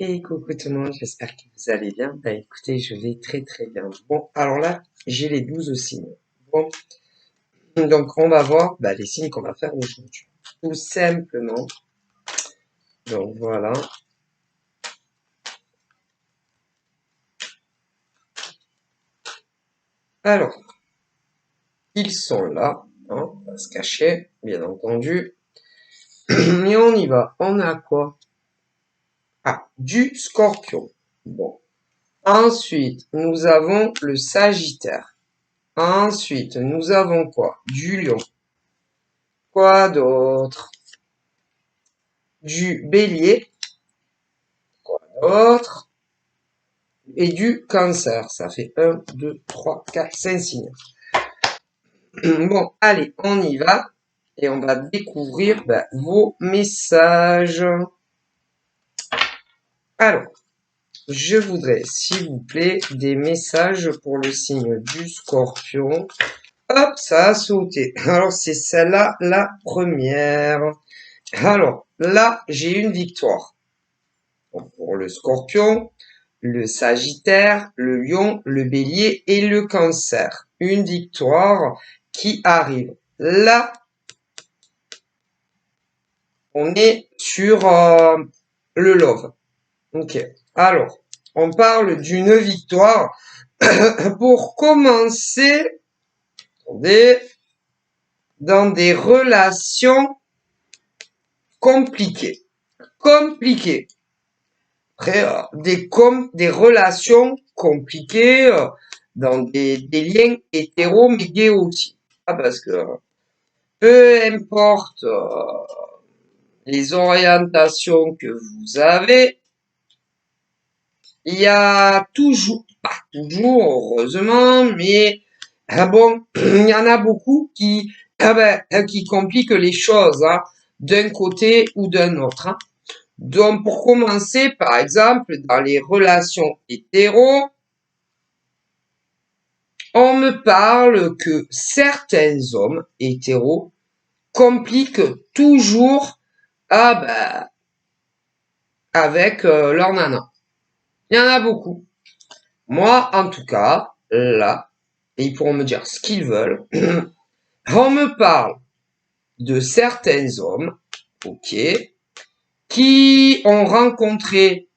Et coucou tout le monde, j'espère que vous allez bien. Bah écoutez, je vais très très bien. Bon, alors là, j'ai les 12 signes. Bon, donc on va voir les signes qu'on va faire aujourd'hui. Tout simplement. Donc voilà. Alors, ils sont là. Hein, on va se cacher, bien entendu. Et on y va. On a quoi? Ah, du scorpion. Bon. Ensuite, nous avons le sagittaire. Ensuite, nous avons quoi? Du lion. Quoi d'autre? Du bélier. Quoi d'autre? Et du cancer. Ça fait 1, 2, 3, 4, 5 signes. Bon, allez, on y va. Et on va découvrir vos messages. Alors, je voudrais, s'il vous plaît, des messages pour le signe du scorpion. Hop, ça a sauté. Alors, c'est celle-là, la première. Alors, là, j'ai une victoire. Donc, pour le scorpion, le sagittaire, le lion, le bélier et le cancer. Une victoire qui arrive. Là, on est sur le love. Ok. Alors, on parle d'une victoire. Pour commencer, dans des relations compliquées. Compliquées. Après, des relations compliquées dans des liens hétéro mais gays aussi. Ah, parce que peu importe les orientations que vous avez, il y a toujours, pas toujours heureusement, mais bon, il y en a beaucoup qui compliquent les choses d'un côté ou d'un autre. Hein. Donc, pour commencer, par exemple, dans les relations hétéro, on me parle que certains hommes hétéros compliquent toujours avec leur nana. Il y en a beaucoup. Moi, en tout cas, là, et ils pourront me dire ce qu'ils veulent, on me parle de certains hommes, ok, qui ont rencontré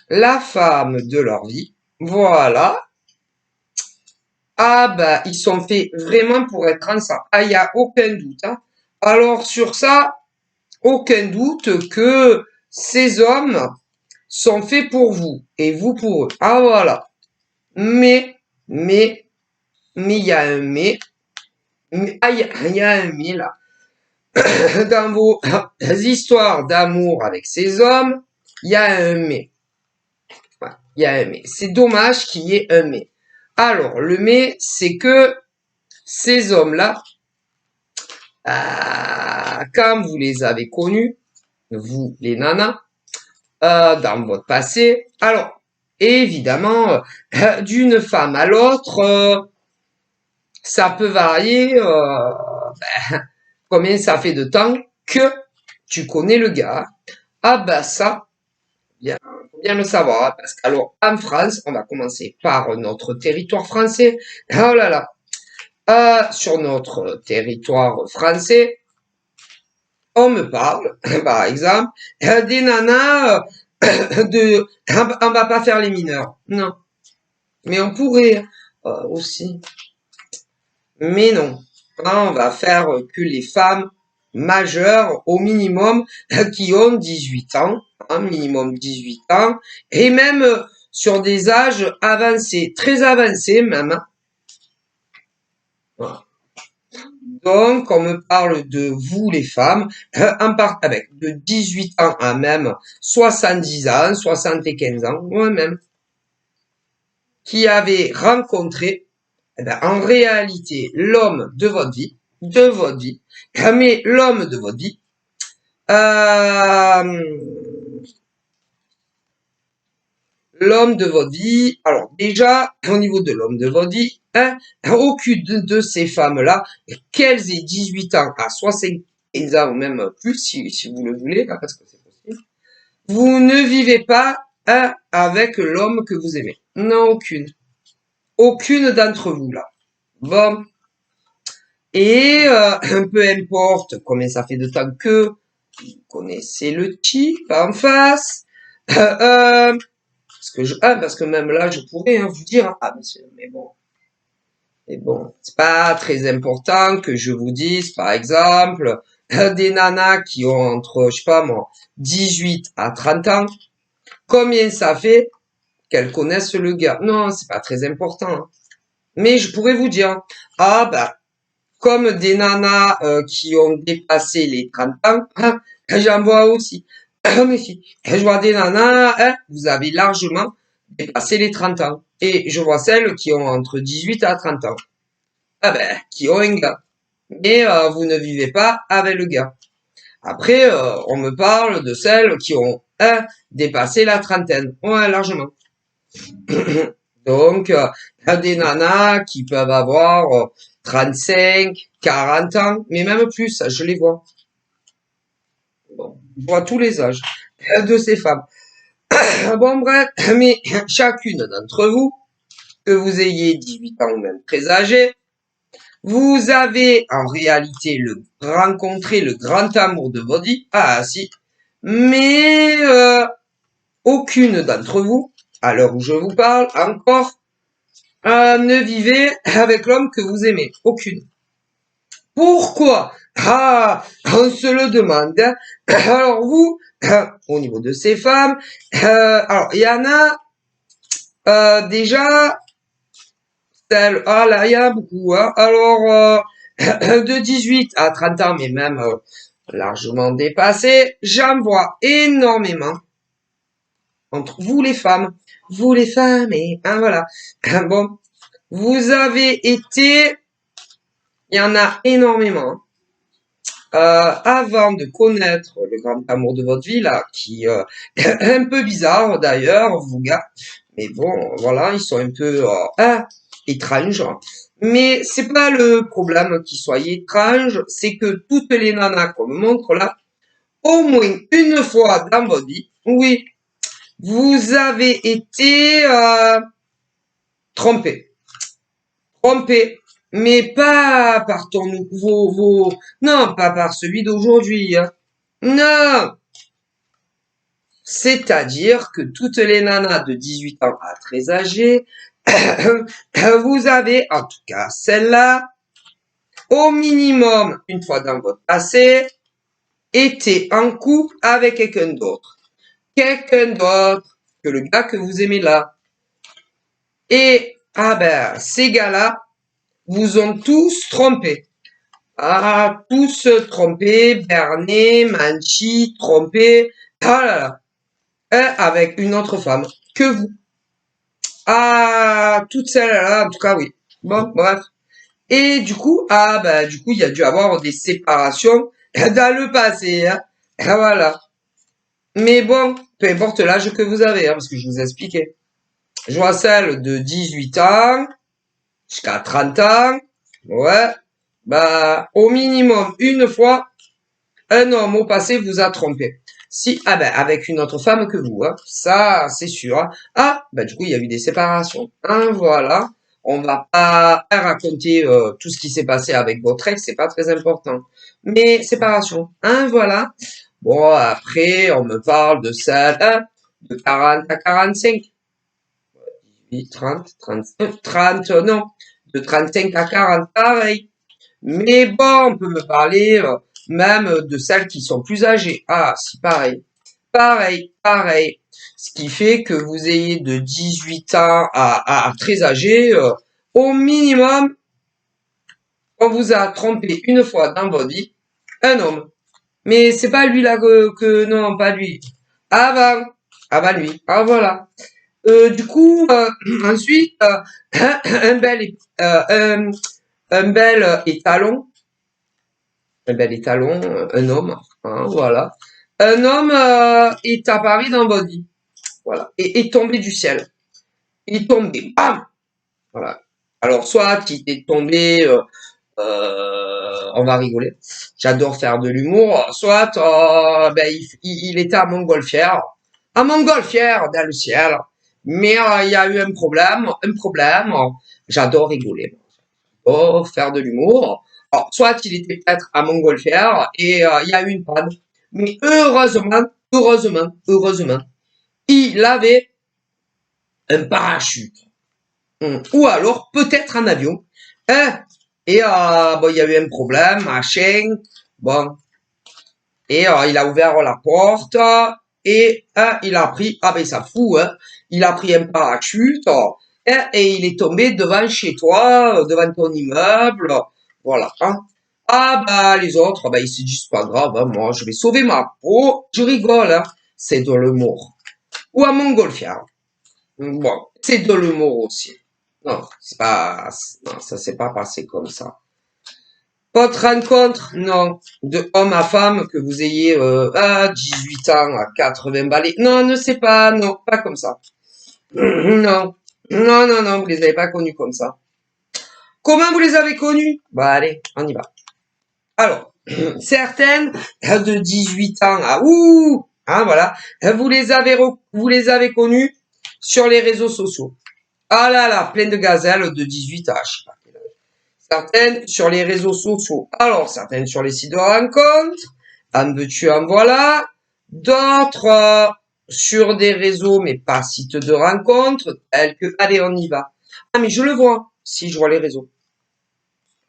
la femme de leur vie, voilà. Ah ils sont faits vraiment pour être ensemble. Ah, il n'y a aucun doute. Hein. Alors sur ça, aucun doute que ces hommes sont faits pour vous et vous pour eux. Ah voilà. Mais, il y a un mais. Il y a un mais là. Dans vos histoires d'amour avec ces hommes, il y a un mais. Il y a un mais. C'est dommage qu'il y ait un mais. Alors, le mais, c'est que ces hommes-là, quand vous les avez connus, vous, les nanas, dans votre passé, alors, évidemment, d'une femme à l'autre, ça peut varier, combien ça fait de temps que tu connais le gars. Ah ça, faut bien le savoir, parce qu'alors en France, on va commencer par notre territoire français. Oh là là, sur notre territoire français, on me parle, par exemple, des nanas on va pas faire les mineurs, non, mais on pourrait aussi, mais non, on va faire que les femmes majeures au minimum qui ont 18 ans, minimum 18 ans, et même sur des âges avancés, très avancés même. Voilà. Donc, on me parle de vous les femmes, avec de 18 ans à même 70 ans, 75 ans, moi-même, qui avez rencontré en réalité l'homme de votre vie, mais l'homme de votre vie, l'homme de votre vie, alors déjà, au niveau de l'homme de votre vie, aucune de ces femmes-là, qu'elles aient 18 ans à 75 ans ou même plus, si vous le voulez, parce que c'est possible, vous ne vivez pas avec l'homme que vous aimez? Non, aucune. Aucune d'entre vous, là. Bon. Et peu importe combien ça fait de temps que vous connaissez le type en face. Parce que même là, je pourrais vous dire, ah mais bon, c'est pas très important que je vous dise, par exemple, des nanas qui ont entre, je sais pas moi, 18 à 30 ans, combien ça fait qu'elles connaissent le gars? Non, c'est pas très important, hein. Mais je pourrais vous dire, ah bah, comme des nanas qui ont dépassé les 30 ans, hein, j'en vois aussi. Mais si, je vois des nanas, hein, vous avez largement dépassé les 30 ans. Et je vois celles qui ont entre 18 à 30 ans. Ah ben, qui ont un gars. Mais vous ne vivez pas avec le gars. Après, on me parle de celles qui ont dépassé la trentaine. Ouais, largement. Donc, il y a des nanas qui peuvent avoir 35, 40 ans, mais même plus, je les vois. Bon, je vois tous les âges de ces femmes. Bon, bref, mais chacune d'entre vous, que vous ayez 18 ans ou même très âgé, vous avez en réalité rencontré le grand amour de votre vie. Ah, si. Mais aucune d'entre vous, à l'heure où je vous parle, encore, ne vivez avec l'homme que vous aimez. Aucune. Pourquoi? Ah, on se le demande, hein. Alors vous, au niveau de ces femmes, alors il y en a déjà, ah là, il y en a beaucoup, hein. Alors, de 18 à 30 ans, mais même largement dépassé, j'en vois énormément entre vous les femmes. Vous les femmes, et voilà. Bon, vous avez été, il y en a énormément. Avant de connaître le grand amour de votre vie, là, qui est un peu bizarre d'ailleurs, vous gars, mais bon, voilà, ils sont un peu étranges. Mais c'est pas le problème qu'ils soient étranges, c'est que toutes les nanas qu'on me montre là, au moins une fois dans votre vie, oui, vous avez été trompé. Trompé. Mais pas par non, pas par celui d'aujourd'hui, hein. Non! C'est-à-dire que toutes les nanas de 18 ans à très âgées, vous avez, en tout cas celle-là, au minimum, une fois dans votre passé, été en couple avec quelqu'un d'autre. Quelqu'un d'autre que le gars que vous aimez là. Et, ah ben, ces gars-là vous ont tous trompé. Ah, tous trompés, berné, manchi, trompé. Ah là là. Avec une autre femme que vous. Ah, toutes celles-là, en tout cas, oui. Bon, bref. Et du coup, il y a dû avoir des séparations dans le passé, hein. Voilà. Mais bon, peu importe l'âge que vous avez, hein, parce que je vous ai expliqué. Je vois celle de 18 ans jusqu'à 30 ans. Ouais. Bah, au minimum, une fois, un homme au passé vous a trompé. Si, ah ben, avec une autre femme que vous, hein. Ça, c'est sûr, hein. Ah, ben, du coup, il y a eu des séparations. Hein, voilà. On va pas raconter tout ce qui s'est passé avec votre ex, c'est pas très important. Mais séparation, hein, voilà. Bon, après, on me parle de celle, hein, de 40 à 45. 18, 30, 30, non, de 35 à 40, pareil. Mais bon, on peut me parler même de celles qui sont plus âgées. Ah, si, pareil. Pareil, pareil. Ce qui fait que vous ayez de 18 ans à très âgé, au minimum, on vous a trompé une fois dans votre vie, un homme. Mais c'est pas lui là non, pas lui. Avant, avant lui. Ah voilà. Du coup, ensuite, un bel, un bel étalon, un homme, hein, voilà. Un homme est apparu dans votre vie, voilà, et est tombé du ciel. Il est tombé, bam, voilà. Alors soit il est tombé, on va rigoler. J'adore faire de l'humour. Soit ben il était à montgolfière, à montgolfière dans le ciel. Mais il y a eu un problème. J'adore rigoler. J'adore faire de l'humour. Alors, soit il était peut-être à montgolfière et il y a eu une panne. Mais heureusement, il avait un parachute. Ou alors peut-être un avion. Hein. Et bon, il y a eu un problème, machin. Bon. Et il a ouvert la porte et il a pris, ah ben ça fout, hein, il a pris un parachute et il est tombé devant chez toi, devant ton immeuble, voilà. Hein. Ah bah les autres, bah ils se disent pas grave, hein, moi je vais sauver ma peau, je rigole, hein, c'est de l'humour. Ou à montgolfière. Bon, c'est de l'humour aussi. Non, c'est pas, non, ça s'est pas passé comme ça. Votre rencontre, non, de homme à femme, que vous ayez à 18 ans, à 80 balais. Non, ne sais pas, non, pas comme ça. Non, non, vous les avez pas connus comme ça. Comment vous les avez connus? Bah allez, on y va. Alors, certaines de 18 ans à hein, voilà, vous les avez connues sur les réseaux sociaux. Ah là là, plein de gazelles de 18 à je sais pas quel âge. Certaines sur les réseaux sociaux. Alors, certaines sur les sites de rencontres. En veux-tu, en voilà. D'autres sur des réseaux, mais pas sites de rencontres, tels que, allez, on y va. Ah, mais je le vois, si je vois les réseaux.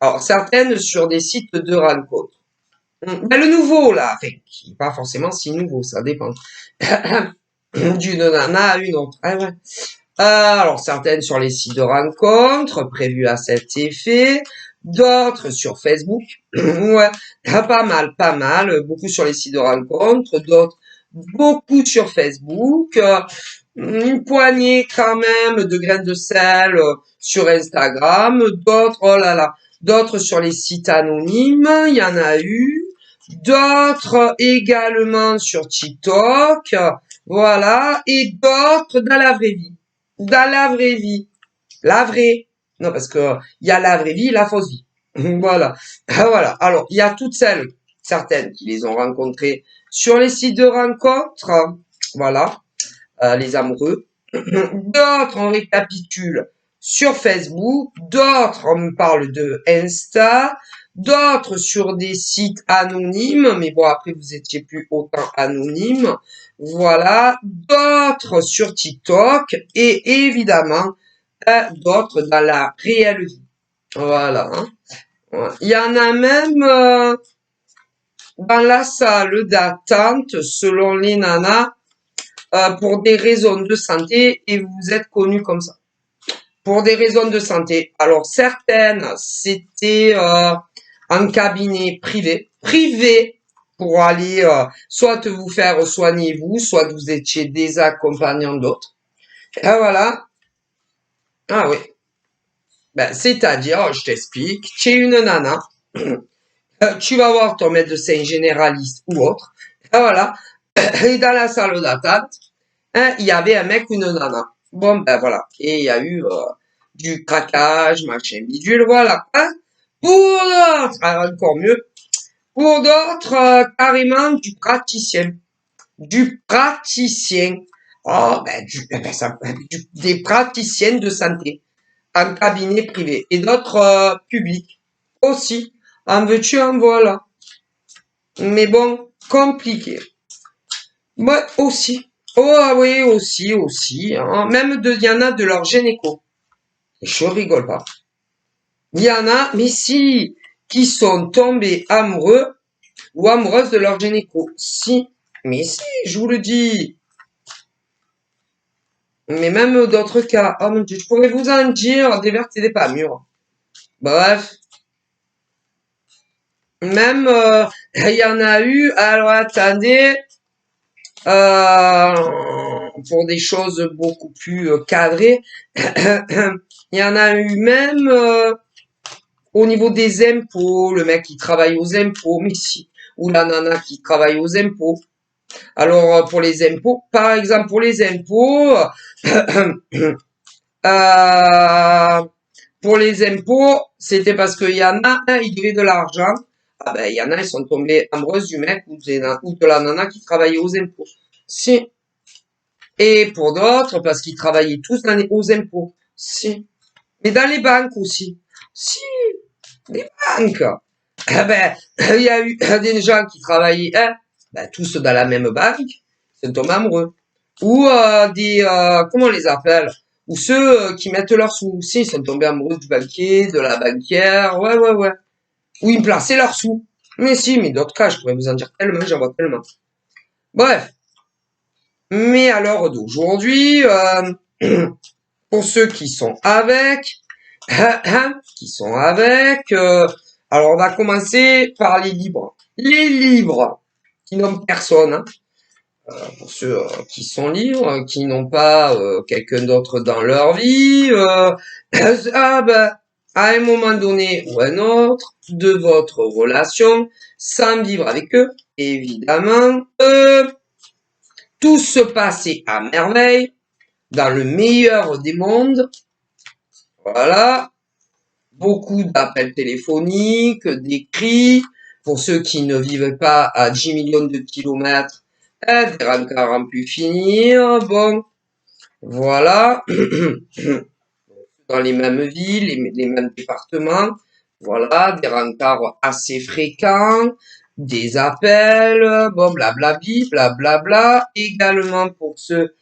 Alors, certaines sur des sites de rencontres. Ben, le nouveau, là, enfin, qui n'est pas forcément si nouveau, ça dépend. D'une nana à une autre. Ah ouais. Alors, certaines sur les sites de rencontres, prévues à cet effet. D'autres sur Facebook. Ouais, pas mal. Beaucoup sur les sites de rencontres. D'autres, beaucoup sur Facebook. Une poignée quand même de graines de sel sur Instagram. D'autres, oh là là, d'autres sur les sites anonymes. Il y en a eu. D'autres également sur TikTok. Voilà. Et d'autres dans la vraie vie. Dans la vraie vie. La vraie. Non, parce que il y a la vraie vie et la fausse vie. Voilà. Voilà. Alors, il y a toutes celles, certaines qui les ont rencontrées sur les sites de rencontres. Voilà. Les amoureux. D'autres, on récapitule sur Facebook. D'autres, on me parle de Insta. D'autres sur des sites anonymes. Mais bon, après, vous étiez plus autant anonyme. Voilà. D'autres sur TikTok. Et évidemment, d'autres dans la réelle vie. Voilà. Hein. Il y en a même dans la salle d'attente, selon les nanas, pour des raisons de santé, et vous êtes connus comme ça. Pour des raisons de santé. Alors, certaines, c'était en cabinet privé. Privé pour aller soit vous faire soigner vous, soit vous étiez des accompagnants d'autres. Et voilà. Ah oui. Ben, c'est-à-dire, je t'explique, tu es une nana, tu vas voir ton médecin généraliste ou autre, et voilà, et dans la salle d'attente, hein, il y avait un mec ou une nana. Bon, ben voilà, et il y a eu du craquage, machin, bidule, voilà. Hein. Pour d'autres, alors encore mieux, pour d'autres, carrément du praticien. Du praticien. Oh, ben, des praticiennes de santé. En cabinet privé et d'autres publics aussi. En veux-tu, en voilà. Mais bon, compliqué. Moi aussi. Oh ah oui, aussi. Hein. Même il y en a de leur gynéco. Je rigole pas. Il y en a, mais si, qui sont tombés amoureux ou amoureuses de leur gynéco. Si, mais si, je vous le dis. Mais même d'autres cas. Oh mon Dieu, je pourrais vous en dire des vertes et des pas mûres. Bref. Même, il y en a eu, alors attendez, pour des choses beaucoup plus cadrées, il y en a eu même au niveau des impôts, le mec qui travaille aux impôts, mais si, ou la nana qui travaille aux impôts. Alors, pour les impôts, par exemple, pour les impôts, pour les impôts, c'était parce qu'il y en a un, il devait de l'argent. Ah ben, il y en a, ils sont tombés amoureuses du mec ou de la nana qui travaillait aux impôts. Si. Et pour d'autres, parce qu'ils travaillaient tous aux impôts. Si. Mais dans les banques aussi. Si, les banques. Eh ben, il y a eu des gens qui travaillaient, hein, ben, tous dans la même banque, ils sont tombés amoureux. Ou comment on les appelle? Ou ceux qui mettent leurs sous. Si, ils sont tombés amoureux du banquier, de la banquière, ouais, ouais, ouais. Ou ils plaçaient leurs sous. Mais si, mais d'autres cas, je pourrais vous en dire tellement, j'en vois tellement. Bref. Mais à l'heure d'aujourd'hui, pour ceux qui sont avec, qui sont avec, alors on va commencer par les libres. Les libres qui n'ont personne, hein, pour ceux qui sont libres, qui n'ont pas quelqu'un d'autre dans leur vie, ah ben, à un moment donné ou un autre de votre relation, sans vivre avec eux, évidemment, tout se passait à merveille, dans le meilleur des mondes, voilà, beaucoup d'appels téléphoniques, des cris, pour ceux qui ne vivent pas à 10 millions de kilomètres, des rencarts en pu finir, bon, voilà, dans les mêmes villes, les mêmes départements, voilà, des rencarts assez fréquents, des appels, bon, blablabli, blablabla, également pour ceux,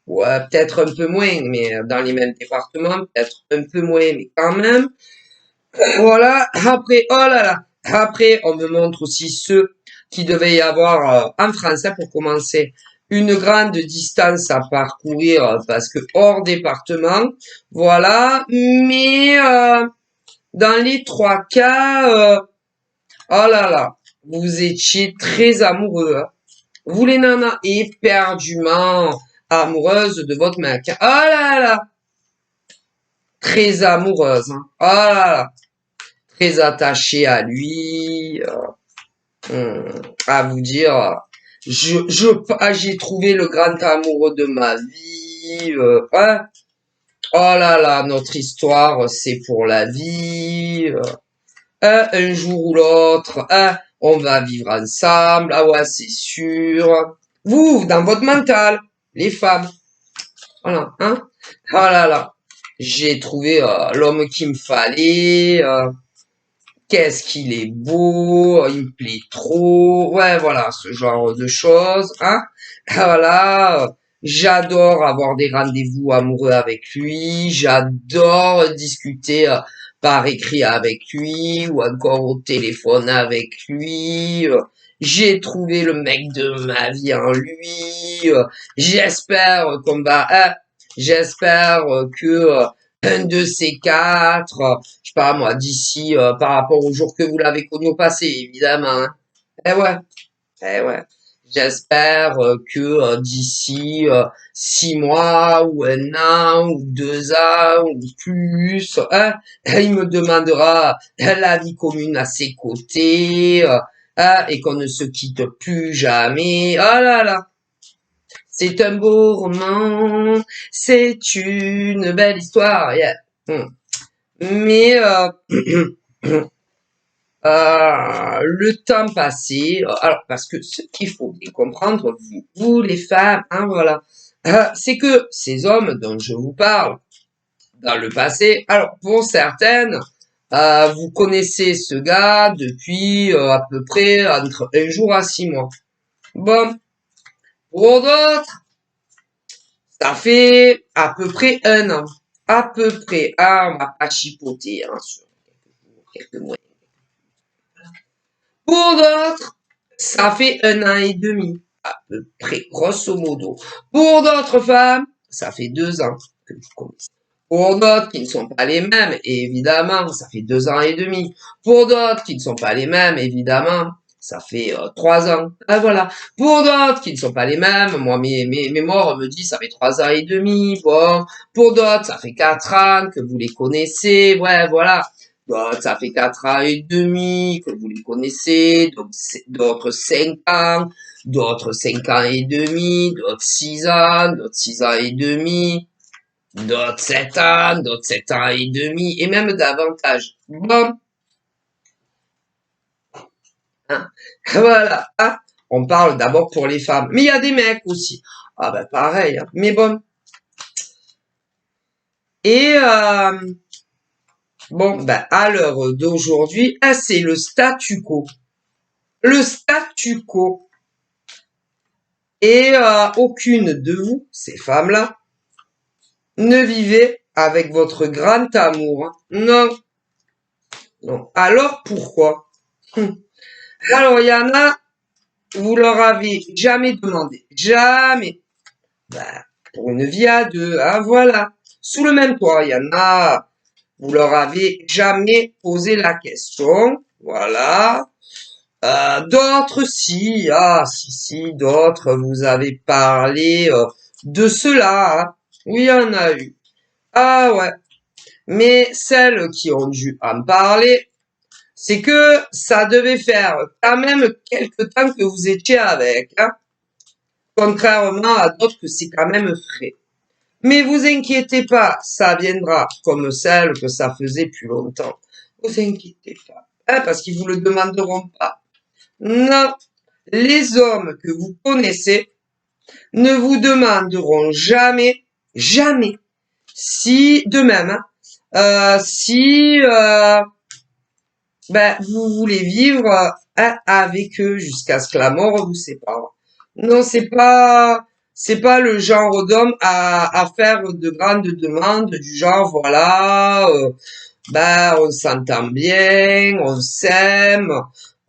ouais, peut-être un peu moins, mais dans les mêmes départements, peut-être un peu moins, mais quand même, voilà, après, oh là là, après, on me montre aussi ceux qui devaient y avoir en français pour commencer une grande distance à parcourir parce que hors département, voilà, mais dans les trois cas, oh là là, vous étiez très amoureux, hein. Vous les nanas éperdument amoureuses de votre mec. Oh là là, très amoureuse, hein. Oh là là, très attachée à lui. À vous dire, j'ai trouvé le grand amoureux de ma vie. Hein. Oh là là, notre histoire, c'est pour la vie. Un jour ou l'autre, hein, on va vivre ensemble. Ah ouais, c'est sûr. Vous, dans votre mental, les femmes. Voilà, hein. Oh là là, j'ai trouvé l'homme qu'il me fallait. Qu'est-ce qu'il est beau, il me plaît trop, ouais, voilà, ce genre de choses, hein. Voilà, j'adore avoir des rendez-vous amoureux avec lui, j'adore discuter par écrit avec lui ou encore au téléphone avec lui. J'ai trouvé le mec de ma vie en lui. J'espère qu'on va, hein, j'espère que un de ces quatre, je sais pas moi, d'ici par rapport au jour que vous l'avez connu au passé, évidemment. Hein. Eh ouais, eh ouais. J'espère que d'ici 6 mois ou un an ou 2 ans ou plus, hein, il me demandera la vie commune à ses côtés hein, et qu'on ne se quitte plus jamais. Oh là là, c'est un beau roman, c'est une belle histoire. Yeah. Mais le temps passé, alors parce que ce qu'il faut bien comprendre, vous les femmes, hein, voilà, c'est que ces hommes dont je vous parle dans le passé, alors pour certaines, vous connaissez ce gars depuis à peu près entre un jour à 6 mois. Bon, pour d'autres, ça fait à peu près un an. À peu près, ah, on va pas chipoter hein, sur quelques mois. Pour d'autres, ça fait un an et demi, à peu près, grosso modo. Pour d'autres femmes, ça fait 2 ans que vous connaissez. Pour d'autres qui ne sont pas les mêmes, évidemment, ça fait 2 ans et demi. Pour d'autres qui ne sont pas les mêmes, évidemment, ça fait 3 ans. Ah, voilà. Pour d'autres qui ne sont pas les mêmes, moi, mes mémoires me disent ça fait 3 ans et demi. Bon. Pour d'autres, ça fait 4 ans que vous les connaissez. Ouais, voilà. D'autres, ça fait 4 ans et demi que vous les connaissez. D'autres 5 ans. D'autres 5 ans et demi. D'autres 6 ans. D'autres 6 ans et demi. D'autres 7 ans, d'autres 7 ans et demi, et même davantage. Bon, hein. Voilà. Hein. On parle d'abord pour les femmes. Mais il y a des mecs aussi. Ah ben pareil, hein. Mais bon. Et bon, ben à l'heure d'aujourd'hui, c'est le statu quo. Le statu quo. Et aucune de vous, ces femmes-là, ne vivez avec votre grand amour, hein. Non, non. Alors pourquoi? Alors il y en a, vous leur avez jamais demandé. Jamais. Ben, pour une vie à deux, hein, voilà. Sous le même toit, il y en a, vous leur avez jamais posé la question. Voilà. D'autres, si. Ah, si, d'autres, vous avez parlé de cela, hein. Oui, il y en a eu. Ah ouais. Mais celles qui ont dû en parler, c'est que ça devait faire quand même quelque temps que vous étiez avec, hein. Contrairement à d'autres que c'est quand même frais. Mais vous inquiétez pas, ça viendra comme celle que ça faisait plus longtemps. Vous inquiétez pas, hein, parce qu'ils vous le demanderont pas. Non, les hommes que vous connaissez ne vous demanderont jamais, jamais, si de même, hein, si ben, vous voulez vivre hein, avec eux jusqu'à ce que la mort vous sépare. Non, c'est pas le genre d'homme à faire de grandes demandes du genre voilà, ben on s'entend bien, on s'aime.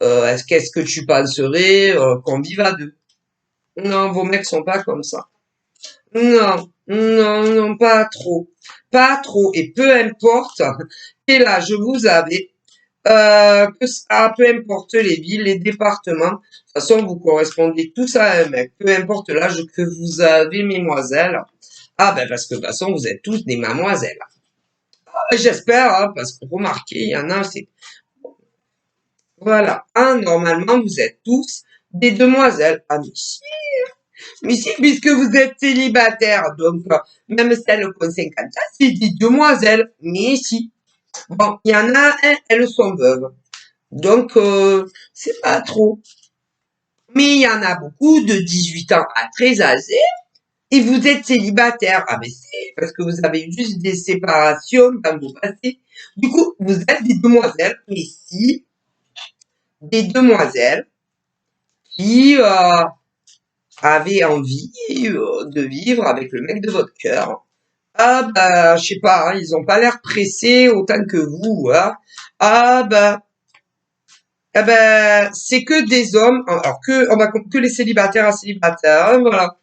Qu'est-ce que tu penserais qu'on vive à deux? Non, vos mecs sont pas comme ça. Non, non, pas trop. Pas trop. Et peu importe quel âge vous avez, que ça, peu importe les villes, les départements, de toute façon, vous correspondez tous à un mec. Peu importe l'âge que vous avez, mesdemoiselles. Ah ben parce que de toute façon, vous êtes tous des mademoiselles. J'espère, hein, parce que remarquez, il y en a, c'est... Voilà. Hein, normalement, vous êtes tous des demoiselles. Ah, mais si, puisque vous êtes célibataire, donc même celles qui ont 50 ans, c'est des demoiselles. Mais si. Bon, il y en a, hein, elles sont veuves. Donc, c'est pas trop. Mais il y en a beaucoup de 18 ans à très âgés et vous êtes célibataire. Ah, mais c'est parce que vous avez eu juste des séparations dans vos passés. Du coup, vous êtes des demoiselles. Mais si, des demoiselles qui avaient envie de vivre avec le mec de votre cœur. Ah bah, je sais pas, hein, ils ont pas l'air pressés autant que vous, hein. Ah bah, eh ben, c'est que des hommes, alors que on va que les célibataires à célibataires, hein, voilà.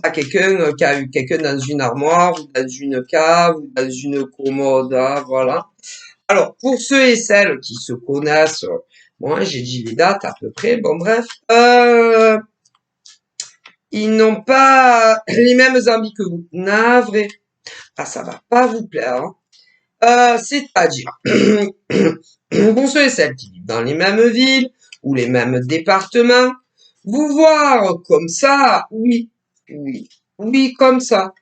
Pas quelqu'un qui a eu quelqu'un dans une armoire ou dans une cave ou dans une commode, hein, voilà. Alors pour ceux et celles qui se connaissent, moi j'ai dit les dates à peu près, bon bref, ils n'ont pas les mêmes envies que vous. Navré. Ah ça va pas vous plaire, hein. C'est-à-dire, pour ceux et celles qui vivent dans les mêmes villes ou les mêmes départements, vous voir comme ça, oui, oui, oui, comme ça,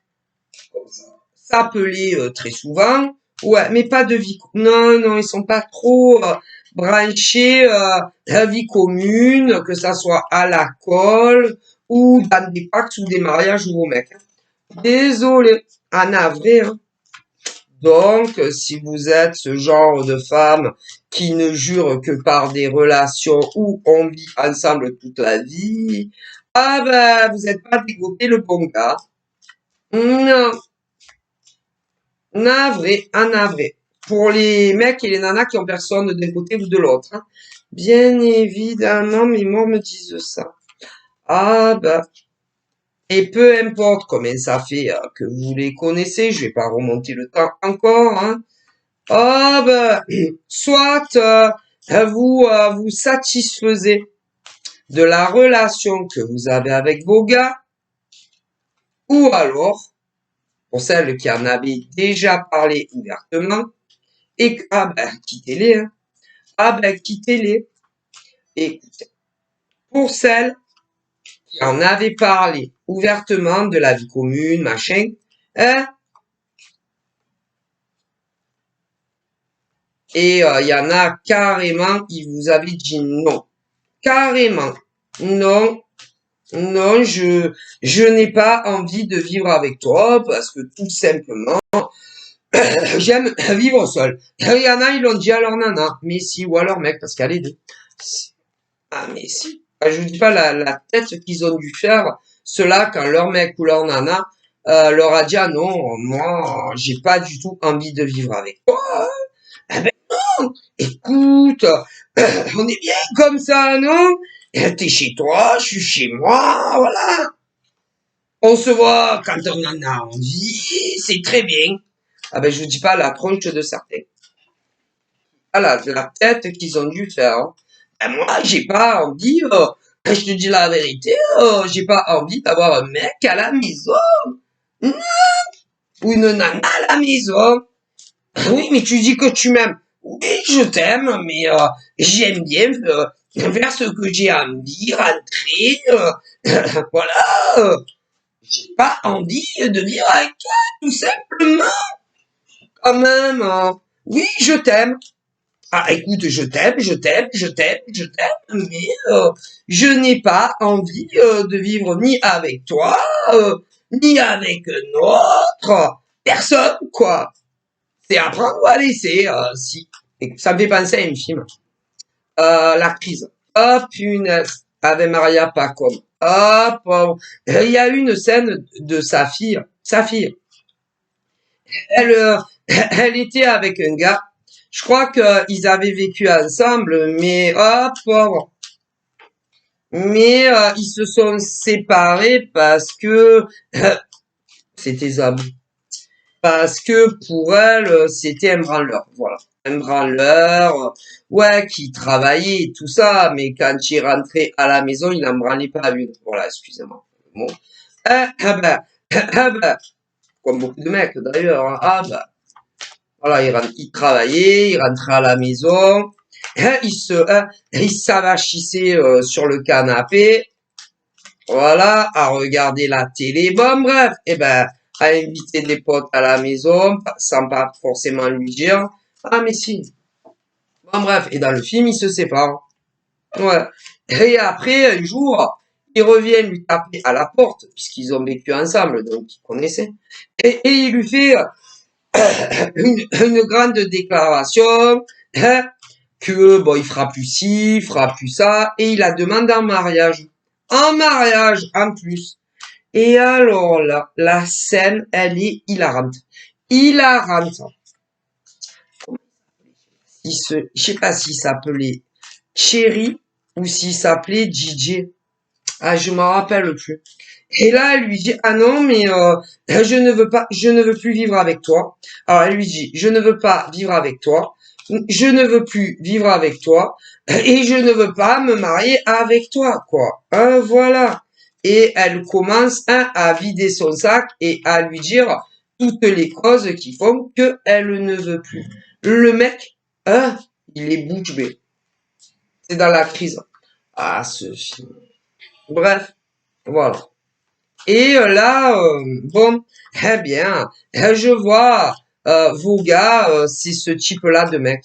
s'appeler très souvent, ouais, mais pas de vie, non, non, ils sont pas trop branchés à vie commune, que ça soit à la colle ou dans des pactes ou des mariages ou au mec. Désolé, en avril, hein. Donc, si vous êtes ce genre de femme qui ne jure que par des relations où on vit ensemble toute la vie, ah ben, vous n'êtes pas dégoté le bon gars. Non, navré, un navré. Pour les mecs et les nanas qui ont personne d'un côté ou de l'autre, hein. Bien évidemment, mes mots me disent ça. Ah ben, et peu importe combien ça fait que vous les connaissez, je vais pas remonter le temps encore, hein. Ah ben, soit vous satisfaisez de la relation que vous avez avec vos gars, ou alors, pour celles qui en avaient déjà parlé ouvertement, et ah ben quittez-les, hein. Ah ben quittez-les. Écoutez, pour celles qui en avaient parlé ouvertement de la vie commune, machin, hein, et il y en a carrément, ils vous avaient dit non. Carrément. Non, Non, je n'ai pas envie de vivre avec toi parce que tout simplement, j'aime vivre seul. Il y en a, ils l'ont dit à leur nana, mais si, ou à leur mec, parce qu'il y a les deux. Ah, mais si. Ah, je vous dis pas la tête qu'ils ont dû faire, ceux-là, quand leur mec ou leur nana leur a dit, ah non, moi, j'ai pas du tout envie de vivre avec toi. Ah ben non, écoute, on est bien comme ça, non? T'es chez toi, je suis chez moi, voilà. On se voit quand on en a envie, c'est très bien. Ah ben je vous dis pas la tronche de certains. Ah la tête qu'ils ont dû faire. Hein. Ben, moi, j'ai pas envie, je te dis la vérité, j'ai pas envie d'avoir un mec à la maison. Non, ou une nana à la maison. Oui, mais tu dis que tu m'aimes. Oui, je t'aime, mais j'aime bien faire ce que j'ai envie, rentrer. Voilà. J'ai pas envie de vivre avec toi, tout simplement. Quand même. Oui, je t'aime. Ah, écoute, je t'aime, je t'aime, je t'aime, je t'aime, mais je n'ai pas envie de vivre ni avec toi, ni avec un autre. Personne, quoi. C'est à prendre ou à laisser, si. Et ça me fait penser à un film. L'actrice. Oh, punaise. Ave Maria Pacom. Oh, pauvre. Il y a eu une scène de sa fille. Sa fille. Elle, elle était avec un gars. Je crois qu'ils avaient vécu ensemble, mais oh, pauvre. Mais ils se sont séparés parce que c'était abus. Parce que pour elle, c'était un branleur, voilà. Un branleur, ouais, qui travaillait et tout ça, mais quand il rentrait à la maison, il n'en branlait pas une. Voilà, excusez-moi. Bon. Ah ben, ah ben, comme beaucoup de mecs d'ailleurs, hein. Ah ben, voilà, il travaillait, il rentrait à la maison, il s'avachissait sur le canapé, voilà, à regarder la télé. Bon, bref, et ben, à inviter des potes à la maison, sans pas forcément lui dire, ah, mais si. Bon, bref, et dans le film, ils se séparent. Ouais. Et après, un jour, il revient lui taper à la porte, puisqu'ils ont vécu ensemble, donc ils connaissaient. Et il lui fait une grande déclaration, hein, que, bon, il fera plus ci, il fera plus ça, et il la demande en mariage. En mariage, en plus. Et alors là, la scène, elle est hilarante. Hilarante. Je sais pas s'il s'appelait Cherry ou s'il s'appelait DJ. Ah, je m'en rappelle plus. Et là, elle lui dit, ah non, mais je ne veux plus vivre avec toi. Alors, elle lui dit, je ne veux pas vivre avec toi. Je ne veux plus vivre avec toi. Et je ne veux pas me marier avec toi, quoi. Hein, voilà. Et elle commence, hein, à vider son sac et à lui dire toutes les causes qui font qu'elle ne veut plus. Le mec, hein, il est bouche bée. C'est dans la crise. Ah, ce film. Bref, voilà. Et là, bon, eh bien, je vois vos gars, c'est ce type-là de mec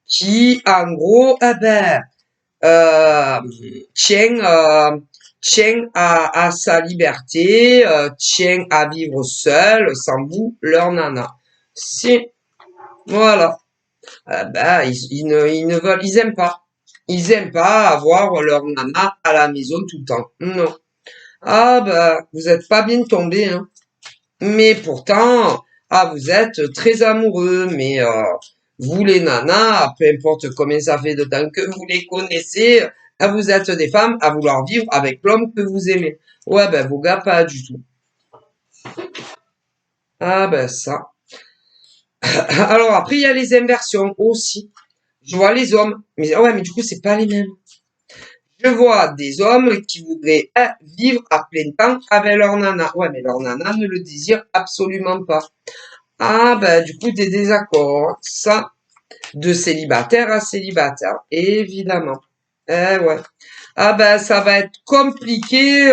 qui, en gros, eh ben, euh, tient, tient à sa liberté, tient à vivre seul, sans vous, leur nana. C'est, voilà. Ben, ils ne veulent, ils aiment pas. Ils aiment pas avoir leur nana à la maison tout le temps. Non. Ah bah vous êtes pas bien tombé, hein. Mais pourtant, ah vous êtes très amoureux, mais vous les nanas, peu importe combien ça fait de temps que vous les connaissez, ah, vous êtes des femmes à vouloir vivre avec l'homme que vous aimez. Ouais ben vos gars pas du tout. Ah ben ça. Alors après il y a les inversions aussi. Je vois les hommes, mais ouais mais du coup c'est pas les mêmes. Je vois des hommes qui voudraient vivre à plein temps avec leur nana. Ouais, mais leur nana ne le désire absolument pas. Ah, ben, du coup, des désaccords. Ça, de célibataire à célibataire, évidemment. Eh ouais. Ah ben, ça va être compliqué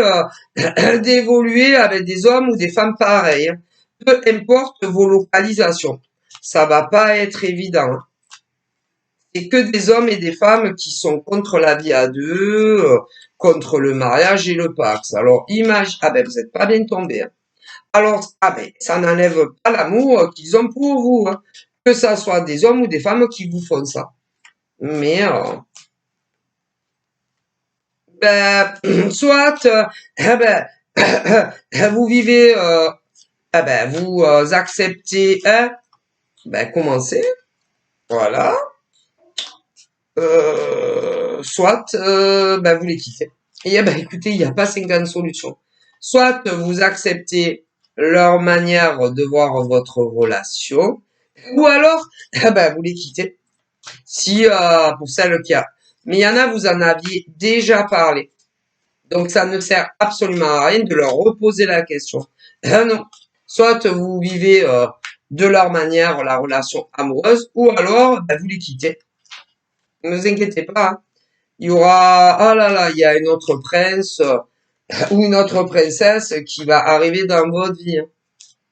d'évoluer avec des hommes ou des femmes pareilles. Peu importe vos localisations. Ça va pas être évident. Hein. c'est que des hommes et des femmes qui sont contre la vie à deux, contre le mariage et le Pax. Alors, imagine, ah ben, vous êtes pas bien tombé, hein. Alors, ah ben, ça n'enlève pas l'amour qu'ils ont pour vous, hein. Que ça soit des hommes ou des femmes qui vous font ça. Mais, ben, soit, eh ben, vous vivez, eh ben, vous acceptez, hein, ben, commencez, voilà. Soit, ben, vous les kiffez. Et eh ben, écoutez, il n'y a pas 50 solutions. Soit vous acceptez leur manière de voir votre relation, ou alors, eh ben, vous les quittez. Si, pour celle qui a. Mais il y en a, vous en aviez déjà parlé. Donc, ça ne sert absolument à rien de leur reposer la question. Non. Soit vous vivez de leur manière la relation amoureuse, ou alors, ben, vous les quittez. Ne vous inquiétez pas, hein. Il y aura, oh là là, il y a une autre prince ou une autre princesse qui va arriver dans votre vie, hein.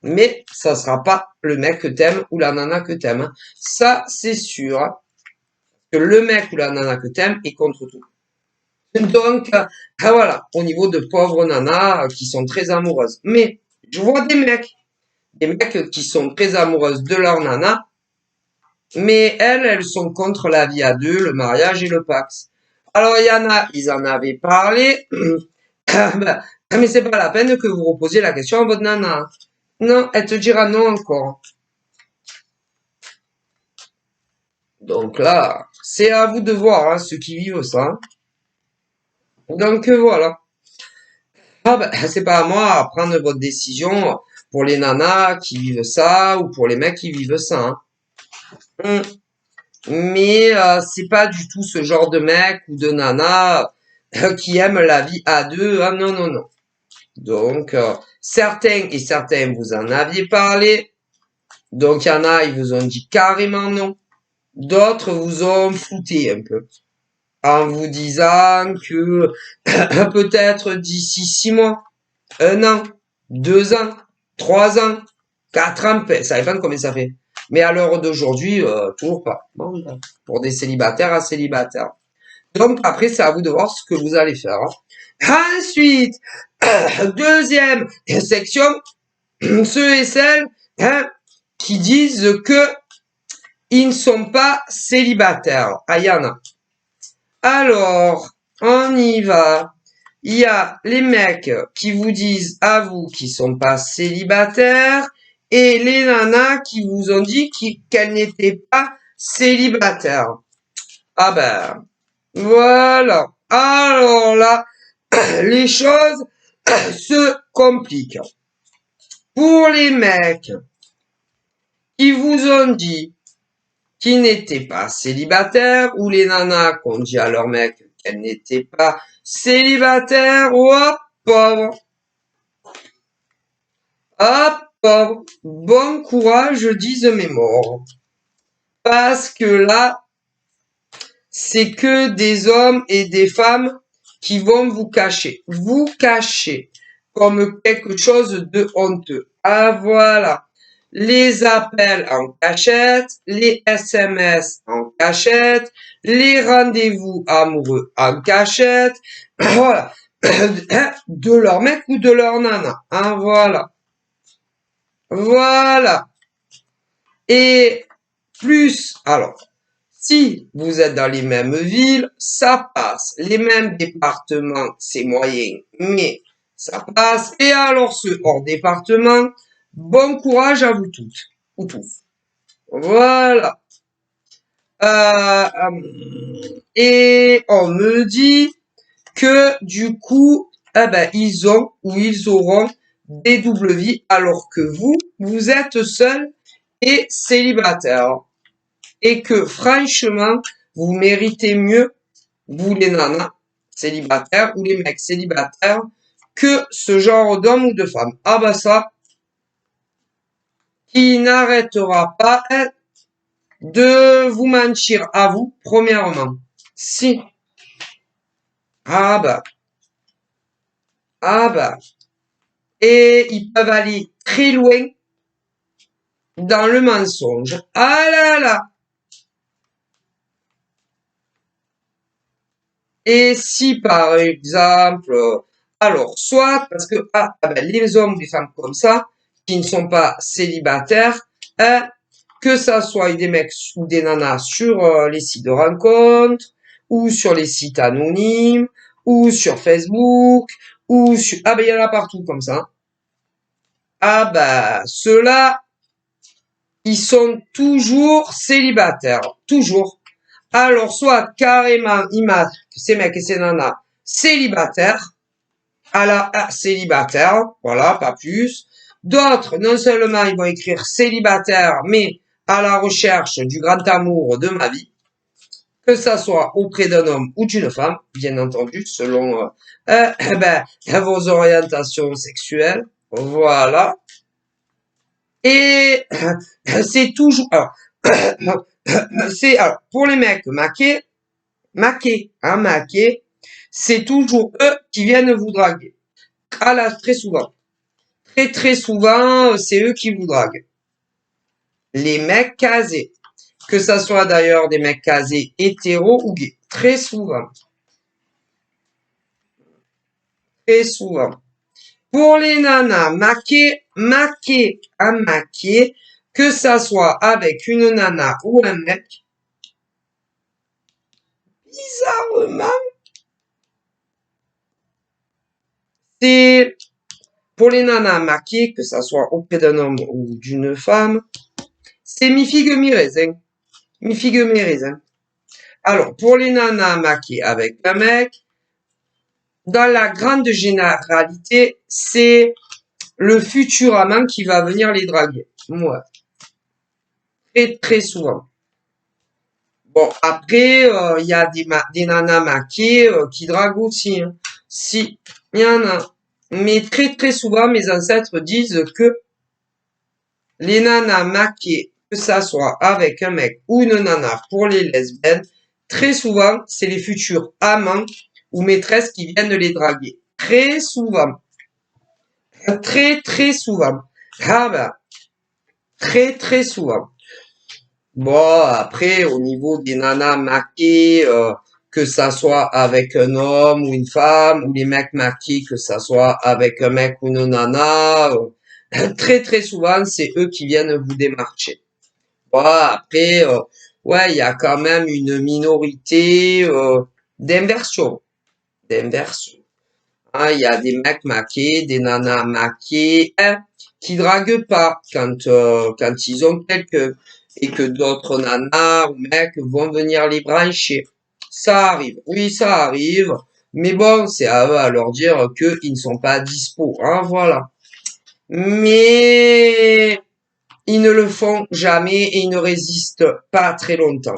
Mais ça sera pas le mec que t'aimes ou la nana que t'aimes, hein. Ça, c'est sûr, hein, que le mec ou la nana que t'aimes est contre tout. Donc, voilà, au niveau de pauvres nanas qui sont très amoureuses. Mais je vois des mecs qui sont très amoureuses de leur nana, mais elles sont contre la vie à deux, le mariage et le Pax. Alors, il y en a, ils en avaient parlé. Ben, mais c'est pas la peine que vous reposiez la question à votre nana. Non, elle te dira non encore. Donc là, c'est à vous de voir, hein, ceux qui vivent ça. Donc voilà. Ah ben, c'est pas à moi à prendre votre décision pour les nanas qui vivent ça ou pour les mecs qui vivent ça, hein. Mais c'est pas du tout ce genre de mec ou de nana qui aime la vie à deux. Ah non, non, non. Donc, certains et certains vous en aviez parlé. Donc, il y en a, ils vous ont dit carrément non. D'autres vous ont flouté un peu. En vous disant que peut-être d'ici 6 mois, 1 an, 2 ans, 3 ans, 4 ans, ça dépend de combien ça fait. Mais à l'heure d'aujourd'hui, toujours pas. Bon, ben, pour des célibataires à célibataires. Donc après, c'est à vous de voir ce que vous allez faire, hein. Ensuite, deuxième section, ceux et celles, hein, qui disent que ils ne sont pas célibataires. Ah, y en a. Alors, on y va. Il y a les mecs qui vous disent à vous qu'ils sont pas célibataires et les nanas qui vous ont dit qu'elles n'étaient pas célibataires. Ah ben, voilà. Alors là, les choses se compliquent. Pour les mecs qui vous ont dit qu'ils n'étaient pas célibataires, ou les nanas qui ont dit à leur mec qu'elles n'étaient pas célibataires, hop, pauvre. Hop, pauvre. Bon courage, disent mes morts. Parce que là, c'est que des hommes et des femmes qui vont vous cacher. Vous cacher comme quelque chose de honteux. Ah voilà. Les appels en cachette, les SMS en cachette, les rendez-vous amoureux en cachette. Voilà. De leur mec ou de leur nana. Hein, voilà. Voilà. Et plus, alors, si vous êtes dans les mêmes villes, ça passe. Les mêmes départements, c'est moyen, mais ça passe. Et alors, ceux hors département, bon courage à vous toutes ou tous. Voilà. Et on me dit que du coup, eh ben, ils ont ou ils auront des doubles vies alors que vous êtes seul et célibataire. Et que franchement, vous méritez mieux, vous les nanas célibataires ou les mecs célibataires, que ce genre d'homme ou de femme. Ah bah ça, qui n'arrêtera pas de vous mentir à vous, premièrement. Si. Ah bah. Ah bah. Et ils peuvent aller très loin dans le mensonge. Ah là là. Et si par exemple, alors soit parce que ben, les hommes ou les femmes comme ça, qui ne sont pas célibataires, que ça soit des mecs ou des nanas sur les sites de rencontres, ou sur les sites anonymes, ou sur Facebook, ou sur... Ah ben il y en a partout comme ça. Ah ben ceux-là, ils sont toujours célibataires, toujours. Alors soit carrément ils marquent ces mecs et ces nanas célibataires, célibataire, voilà, pas plus. D'autres, non seulement ils vont écrire célibataire, mais à la recherche du grand amour de ma vie, que ça soit auprès d'un homme ou d'une femme, bien entendu, selon ben, vos orientations sexuelles. Voilà. Et c'est toujours... Alors, alors, pour les mecs maqués, c'est toujours eux qui viennent vous draguer. Ah là, très souvent. Très très souvent, c'est eux qui vous draguent. Les mecs casés. Que ça soit d'ailleurs des mecs casés hétéros ou gays. Très souvent. Très souvent. Pour les nanas maquées, que ça soit avec une nana ou un mec, bizarrement, c'est pour les nanas maquées, que ça soit auprès d'un homme ou d'une femme, c'est mi figue mi raisin. Mi figue mi raisin. Alors, pour les nanas maquées avec un mec, dans la grande généralité, c'est le futur amant qui va venir les draguer. Moi, très très souvent. Bon, après, il y a des nanas maquées qui draguent aussi. Hein. Si, il y en a. Mais très très souvent, mes ancêtres disent que les nanas maquées, que ça soit avec un mec ou une nana pour les lesbiennes, très souvent, c'est les futurs amants ou maîtresses qui viennent les draguer. Très souvent. Très très souvent. Ah ben, très très souvent. Bon, après, au niveau des nanas maquées, que ça soit avec un homme ou une femme, ou les mecs maqués, que ça soit avec un mec ou une nana, très très souvent, c'est eux qui viennent vous démarcher. Bon, après, ouais, il y a quand même une minorité d'inversion. D'inversion. Hein, il y a des mecs maqués, des nanas maquées, hein, qui draguent pas quand ils ont quelques et que d'autres nanas ou mecs vont venir les brancher. Ça arrive, oui, ça arrive. Mais bon, c'est à eux à leur dire qu'ils ne sont pas dispo, hein, voilà. Mais ils ne le font jamais et ils ne résistent pas très longtemps.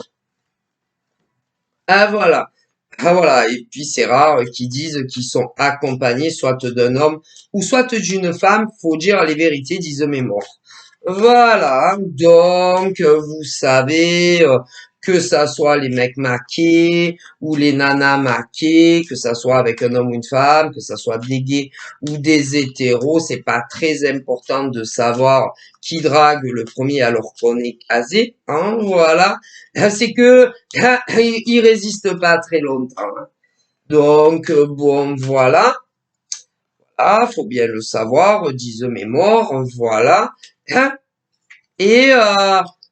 Ah voilà. Ah voilà. Et puis c'est rare qu'ils disent qu'ils sont accompagnés soit d'un homme ou soit d'une femme. Faut dire les vérités, disent mes morts. Voilà. Donc vous savez que ça soit les mecs maqués ou les nanas maquées, que ça soit avec un homme ou une femme, que ça soit des gays ou des hétéros, c'est pas très important de savoir qui drague le premier alors qu'on est casé. Hein, voilà. C'est que il résiste pas très longtemps. Hein. Donc bon, voilà. Ah, faut bien le savoir, disent mes morts, voilà. Hein. Et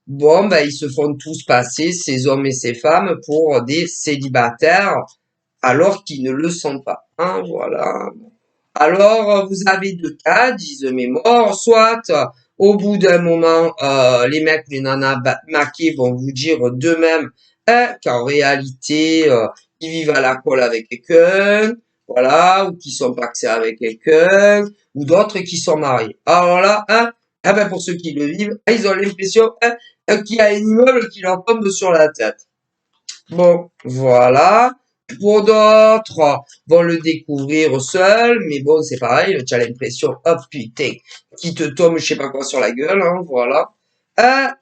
bon, ben ils se font tous passer, ces hommes et ces femmes, pour des célibataires, alors qu'ils ne le sont pas. Hein, voilà. Alors, vous avez deux cas, disent mes morts, soit au bout d'un moment, les mecs, les nanas maqués vont vous dire d'eux-mêmes qu'en réalité, ils vivent à la colle avec quelqu'un, voilà, ou qu'ils sont paxés avec quelqu'un, ou d'autres qui sont mariés. Alors là, hein, eh ben pour ceux qui le vivent, ils ont l'impression qu'il y a un immeuble qui leur tombe sur la tête. Bon, voilà. Pour d'autres, vont le découvrir seul, mais bon, c'est pareil, tu as l'impression, oh putain, qui te tombe je sais pas quoi sur la gueule, hein, voilà.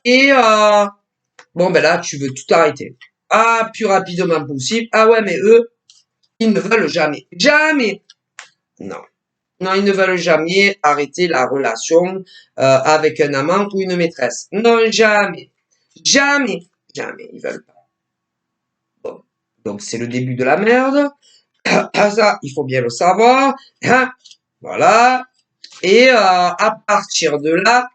Et bon, ben là, tu veux tout arrêter. Ah, plus rapidement possible. Ah ouais, mais eux, ils ne veulent jamais. Jamais! Non. Non, ils ne veulent jamais arrêter la relation avec un amant ou une maîtresse. Non, jamais. Jamais. Jamais, ils veulent pas. Bon. Donc, c'est le début de la merde. Ça, il faut bien le savoir. Hein. Voilà. Et à partir de là,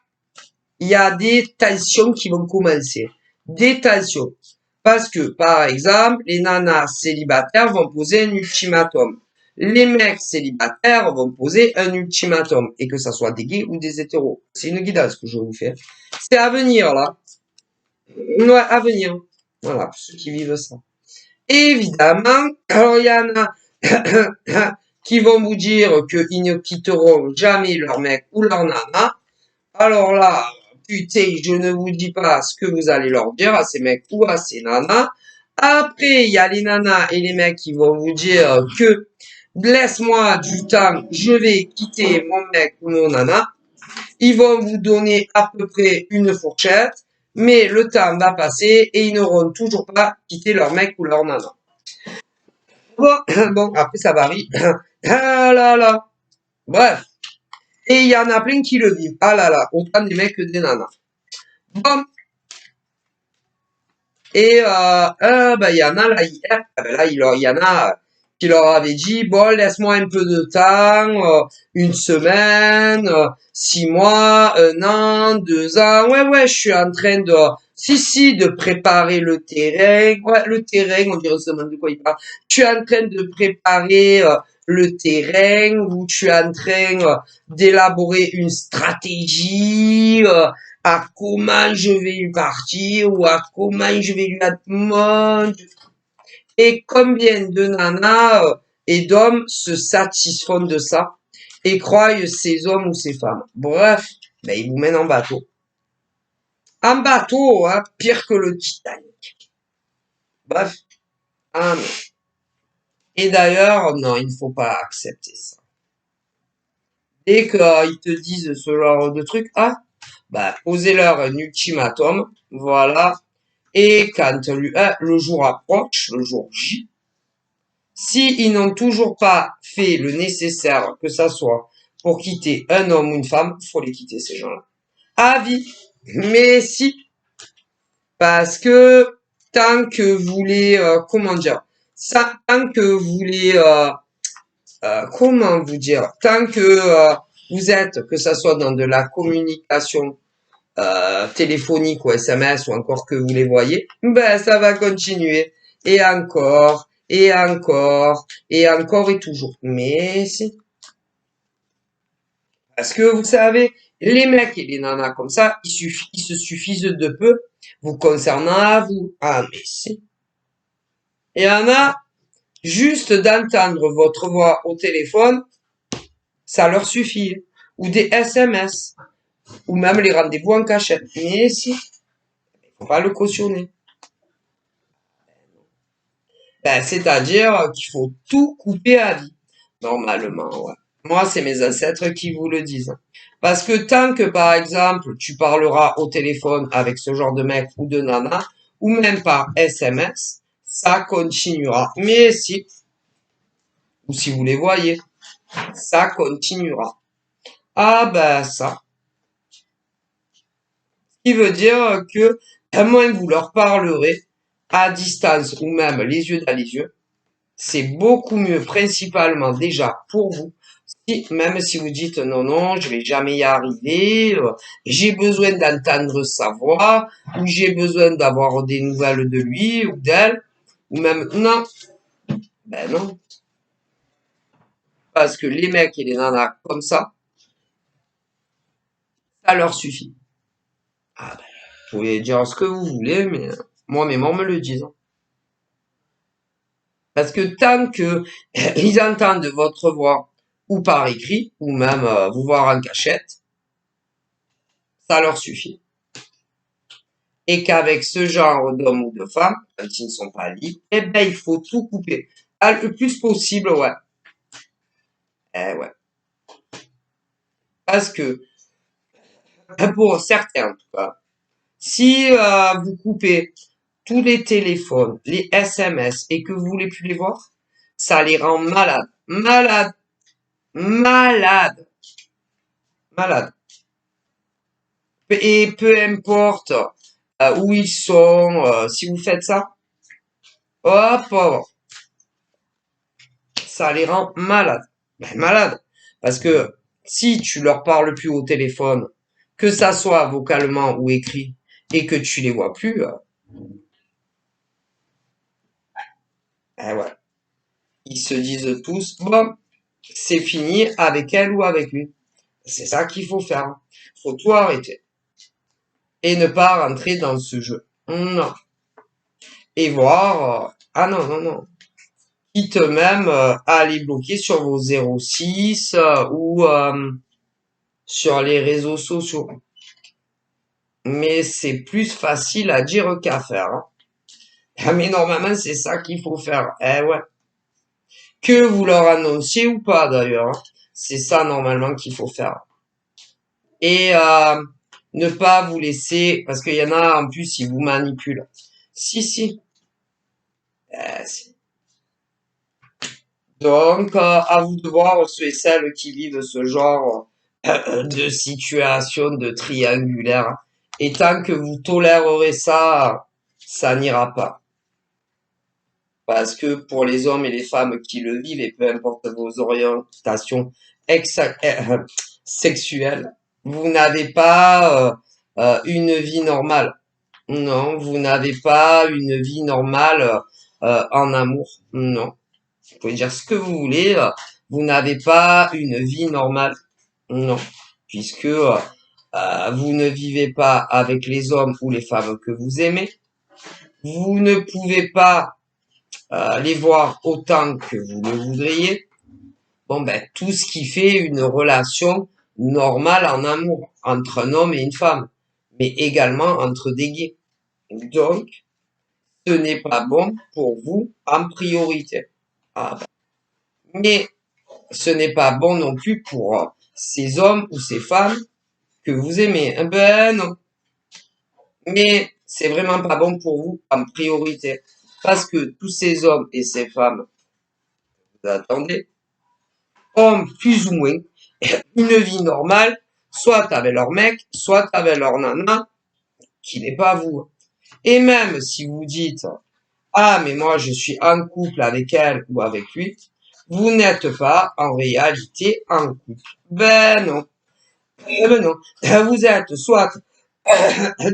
il y a des tensions qui vont commencer. Des tensions. Parce que, par exemple, les nanas célibataires vont poser un ultimatum. Les mecs célibataires vont poser un ultimatum. Et que ça soit des gays ou des hétéros. C'est une guidance que je vous fais. C'est à venir, là. Ouais, à venir. Voilà, pour ceux qui vivent ça. Évidemment, alors il y en a qui vont vous dire qu'ils ne quitteront jamais leur mec ou leur nana. Alors là, putain, je ne vous dis pas ce que vous allez leur dire à ces mecs ou à ces nanas. Après, il y a les nanas et les mecs qui vont vous dire que laisse-moi du temps, je vais quitter mon mec ou mon nana. Ils vont vous donner à peu près une fourchette, mais le temps va passer et ils n'auront toujours pas quitté leur mec ou leur nana. Bon, bon, après ça varie. Ah là là. Bref. Et il y en a plein qui le vivent. Ah là là. Autant des mecs que des nanas. Bon. Et bah, il y en a là hier. Ah ben là, il y en a qui leur avaient dit, bon, laisse-moi un peu de temps, une semaine, 6 mois, un an, 2 ans. Ouais, ouais, je suis en train de, si, de préparer le terrain. Ouais, le terrain, on dirait seulement de quoi il parle. Tu es en train de préparer le terrain ou tu es en train d'élaborer une stratégie à comment je vais lui partir ou à comment je vais lui attendre. Et combien de nanas et d'hommes se satisfont de ça et croient ces hommes ou ces femmes. Bref, ben, ils vous mènent en bateau. En bateau, hein, pire que le Titanic. Bref, ah non. Et d'ailleurs, non, il ne faut pas accepter ça. Dès qu'ils te disent ce genre de truc, ah, bah, posez-leur un ultimatum, voilà. Et quand le jour approche, le jour J, si ils n'ont toujours pas fait le nécessaire, que ça soit pour quitter un homme ou une femme, faut les quitter ces gens-là. À vie. Mais si, parce que tant que vous les, comment dire, ça, tant que vous les, comment vous dire, tant que vous êtes, que ça soit dans de la communication téléphonique ou SMS ou encore que vous les voyez, ben ça va continuer. Et encore, et encore, et encore et toujours. Mais si. Parce que vous savez, les mecs et les nanas comme ça, ils se suffisent de peu vous concernant à vous. Ah mais si. Et il y en a, juste d'entendre votre voix au téléphone, ça leur suffit. Ou des SMS. Ou même les rendez-vous en cachette. Mais si. Faut pas le cautionner. Ben, c'est-à-dire qu'il faut tout couper à vie. Normalement, ouais. Moi, c'est mes ancêtres qui vous le disent. Parce que tant que, par exemple, tu parleras au téléphone avec ce genre de mec ou de nana, ou même par SMS, ça continuera. Mais si, ou si vous les voyez, ça continuera. Ah ben ça. Ce qui veut dire que, à moins que vous leur parlerez à distance ou même les yeux dans les yeux, c'est beaucoup mieux, principalement déjà pour vous. Même si vous dites non, non, je vais jamais y arriver, j'ai besoin d'entendre sa voix, ou j'ai besoin d'avoir des nouvelles de lui ou d'elle, ou même non, ben non, parce que les mecs et les nanas comme ça leur suffit. Ah ben, vous pouvez dire ce que vous voulez, mais moi mes morts me le disent. Parce que tant que ils entendent votre voix, ou par écrit, ou même vous voir en cachette, ça leur suffit. Et qu'avec ce genre d'hommes ou de femmes, quand ils ne sont pas libres, eh ben, il faut tout couper. Ah, le plus possible, ouais. Eh ouais. Parce que, pour certains, en tout cas, si vous coupez tous les téléphones, les SMS et que vous voulez plus les voir, ça les rend malades. Malades. Malades. Malades. Et peu importe où ils sont, si vous faites ça, Hop, hop, ça les rend malades. Ben, malades. Parce que si tu leur parles plus au téléphone, que ça soit vocalement ou écrit, et que tu les vois plus, eh ouais, ils se disent tous, bon, c'est fini avec elle ou avec lui. C'est ça qu'il faut faire. Faut tout arrêter. Et ne pas rentrer dans ce jeu. Non. Et voir, ah non, non, non. Quitte même à les bloquer sur vos 06 ou sur les réseaux sociaux. Mais c'est plus facile à dire qu'à faire, hein. Ah, mais normalement, c'est ça qu'il faut faire. Eh ouais. Que vous leur annonciez ou pas d'ailleurs, hein. C'est ça normalement qu'il faut faire. Et ne pas vous laisser, parce qu'il y en a en plus, ils vous manipulent. Si, si. Si. Donc, à vous de voir ceux et celles qui vivent ce genre de situation de triangulaire. Et tant que vous tolérerez ça, ça n'ira pas. Parce que pour les hommes et les femmes qui le vivent, et peu importe vos orientations sexuelles, vous n'avez pas une vie normale. Non, vous n'avez pas une vie normale en amour. Non. Vous pouvez dire ce que vous voulez. Vous n'avez pas une vie normale. Non. Puisque vous ne vivez pas avec les hommes ou les femmes que vous aimez. Vous ne pouvez pas les voir autant que vous le voudriez. Bon, ben, tout ce qui fait une relation normale en amour entre un homme et une femme, mais également entre des gays. Donc, ce n'est pas bon pour vous en priorité. Ah, ben. Mais ce n'est pas bon non plus pour ces hommes ou ces femmes que vous aimez. Ben non. Mais c'est vraiment pas bon pour vous en priorité. Parce que tous ces hommes et ces femmes, vous attendez, ont plus ou moins une vie normale, soit avec leur mec, soit avec leur nana, qui n'est pas vous. Et même si vous dites, ah, mais moi je suis en couple avec elle ou avec lui, vous n'êtes pas en réalité en couple. Ben non. Ben non. Vous êtes soit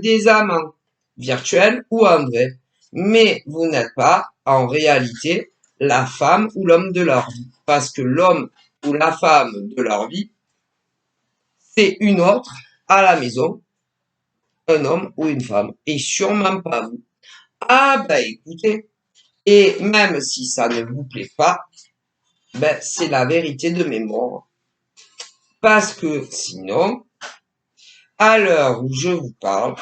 des amants virtuels ou en vrai. Mais vous n'êtes pas en réalité la femme ou l'homme de leur vie. Parce que l'homme ou la femme de leur vie, c'est une autre à la maison, un homme ou une femme, et sûrement pas vous. Ah ben écoutez, et même si ça ne vous plaît pas, ben c'est la vérité de mes morts. Parce que sinon, à l'heure où je vous parle,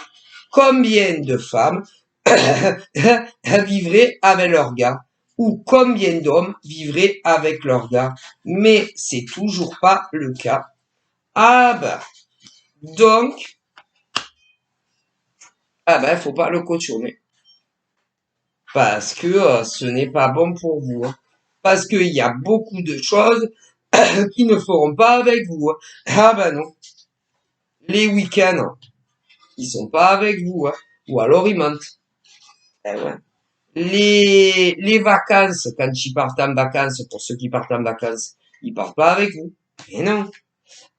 combien de femmes vivraient avec leur gars? Ou combien d'hommes vivraient avec leur gars? Mais c'est toujours pas le cas. Ah ben, donc, ah ben, faut pas le cautionner. Parce que ce n'est pas bon pour vous, hein. Parce qu'il y a beaucoup de choses qui ne feront pas avec vous, hein. Ah ben non. Les week-ends, hein, ils sont pas avec vous, hein. Ou alors ils mentent. Eh ouais. Les vacances, quand ils partent en vacances, pour ceux qui partent en vacances, ils partent pas avec vous. Mais non.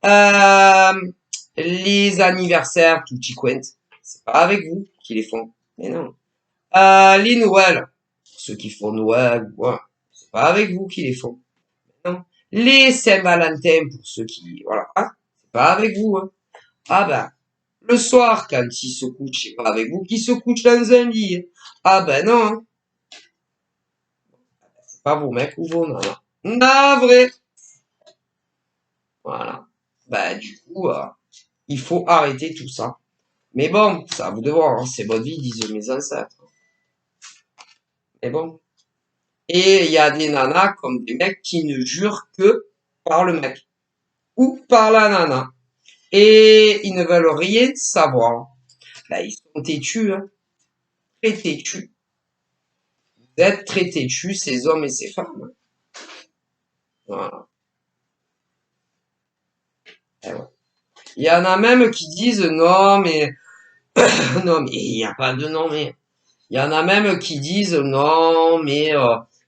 Euh, les anniversaires, tout y quint, c'est pas avec vous qu'ils les font. Mais non. Les Noëls, pour ceux qui font Noël, ouais, c'est pas avec vous qu'ils les font. Non. Les Saint-Valentin, pour ceux qui, voilà, hein, c'est pas avec vous, hein. Ah ben, le soir, quand ils se couchent, c'est pas avec vous qu'ils se couchent dans un lit, hein. Ah ben non, hein. C'est pas vos mecs ou vos nanas. Navré. Voilà. Ben, du coup, il faut arrêter tout ça. Mais bon, ça à vous de voir, hein, c'est votre vie, disent mes ancêtres. Mais bon. Et il y a des nanas comme des mecs qui ne jurent que par le mec ou par la nana. Et ils ne veulent rien savoir. Là, ils sont têtus, hein, très têtus. Vous êtes très têtus, ces hommes et ces femmes. Voilà. Et ouais. Il y en a même qui disent non, mais non, mais il n'y a pas de non, mais Il y en a même qui disent non, mais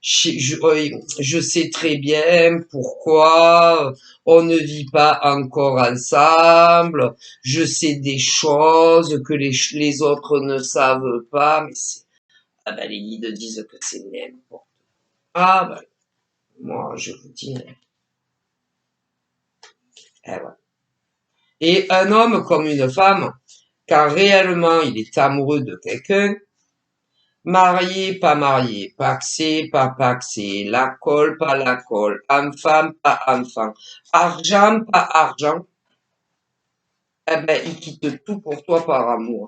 je sais très bien pourquoi on ne vit pas encore ensemble. Je sais des choses que les autres ne savent pas, mais c'est ah ben les guides disent que c'est n'importe. Ah ben moi je vous dis, eh ouais. Et un homme comme une femme, quand réellement il est amoureux de quelqu'un, marié, pas marié, paxé, pas paxé, la colle, pas la colle, enfant, pas enfant, argent, pas argent, eh ben, il quitte tout pour toi par amour.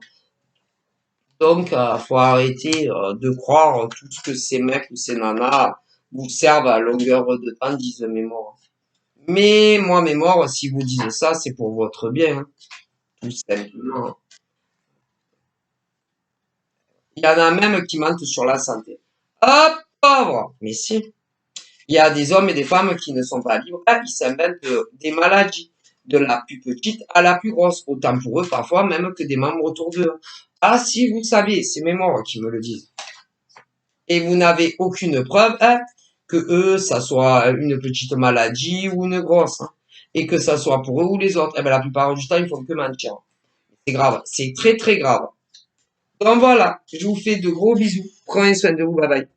Donc, faut arrêter de croire tout ce que ces mecs ou ces nanas vous servent à longueur de temps, disent mes morts. Mais moi, mes morts, si vous dites ça, c'est pour votre bien, hein, tout simplement. Il y en a même qui mentent sur la santé. Hop, pauvre! Mais si. Il y a des hommes et des femmes qui ne sont pas libres. Ah, ils s'inventent des maladies, de la plus petite à la plus grosse, autant pour eux parfois même que des membres autour d'eux. Ah si, vous savez, c'est mes morts qui me le disent. Et vous n'avez aucune preuve hein, que eux, ça soit une petite maladie ou une grosse. Hein, et que ça soit pour eux ou les autres. Eh ben, la plupart du temps, ils font que mentir. C'est grave, c'est très très grave. Donc voilà, je vous fais de gros bisous. Prenez soin de vous, bye bye.